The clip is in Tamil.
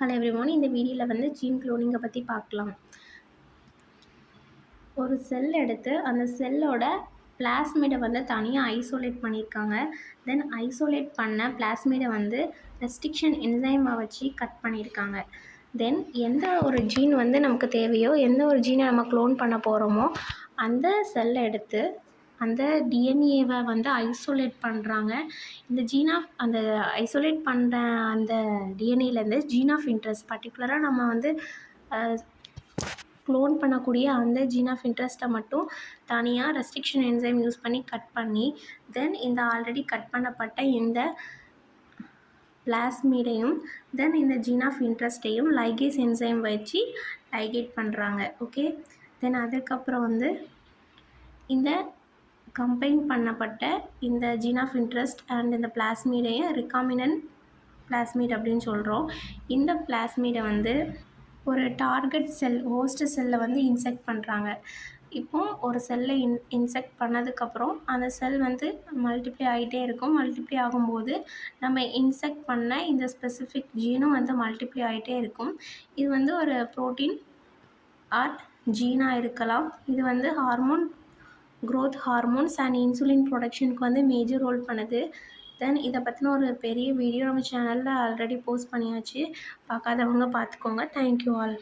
ஹலோ எவ்ரிவன், இந்த வீடியோவில் வந்து ஜீன் குளோனிங்கை பற்றி பார்க்கலாம். ஒரு செல் எடுத்து அந்த செல்லோட பிளாஸ்மிடை வந்து தனியாக ஐசோலேட் பண்ணியிருக்காங்க. தென் ஐசோலேட் பண்ண பிளாஸ்மிடை வந்து ரெஸ்ட்ரிக்ஷன் என்சைமை வச்சு கட் பண்ணியிருக்காங்க. தென் எந்த ஒரு ஜீன் வந்து நமக்கு தேவையோ, எந்த ஒரு ஜீனை நம்ம க்ளோன் பண்ண போகிறோமோ அந்த செல்லை எடுத்து அந்த டிஎன்ஏவை வந்து ஐசோலேட் பண்ணுறாங்க. இந்த அந்த ஐசோலேட் பண்ணுற அந்த டிஎன்ஏலேருந்து ஜீன் ஆஃப் இன்ட்ரெஸ்ட், பர்டிகுலராக நம்ம வந்து க்ளோன் பண்ணக்கூடிய அந்த ஜீன் ஆஃப் இன்ட்ரெஸ்ட்டை மட்டும் தனியாக ரெஸ்ட்ரிக்ஷன் என்சைம் யூஸ் பண்ணி கட் பண்ணி, தென் இந்த ஆல்ரெடி கட் பண்ணப்பட்ட இந்த பிளாஸ்மிடையும் தென் இந்த ஜீன் ஆஃப் இன்ட்ரெஸ்ட்டையும் லைகேஸ் என்சைம் வச்சு லைகேட் பண்ணுறாங்க. ஓகே, தென் அதுக்கப்புறம் வந்து இந்த கம்பைன் பண்ணப்பட்ட இந்த ஜீன் ஆஃப் இன்ட்ரெஸ்ட் அண்ட் இந்த பிளாஸ்மிடையை ரிகாமினன்ட் பிளாஸ்மிட் அப்படின்னு சொல்கிறோம். இந்த பிளாஸ்மிடை வந்து ஒரு டார்கெட் செல், ஹோஸ்ட் செல்லை வந்து இன்செக்ட் பண்ணுறாங்க. இப்போது ஒரு செல்லை இன்செக்ட் பண்ணதுக்கப்புறம் அந்த செல் வந்து மல்டிப்ளை ஆகிட்டே இருக்கும். மல்டிப்ளை ஆகும்போது நம்ம இன்செக்ட் பண்ண இந்த ஸ்பெசிஃபிக் ஜீனும் வந்து மல்டிப்ளை ஆகிட்டே இருக்கும். இது வந்து ஒரு ப்ரோட்டீன் ஆர் ஜீனாக இருக்கலாம். இது வந்து க்ரோத் ஹார்மோன்ஸ் அண்ட் இன்சுலின் ப்ரொடக்ஷனுக்கு வந்து மேஜர் ரோல் பண்ணுது. தென் இதை பற்றின ஒரு பெரிய வீடியோ நம்ம சேனலில் ஆல்ரெடி போஸ்ட் பண்ணியாச்சு. பார்க்காதவங்க பார்த்துக்கோங்க. Thank you all.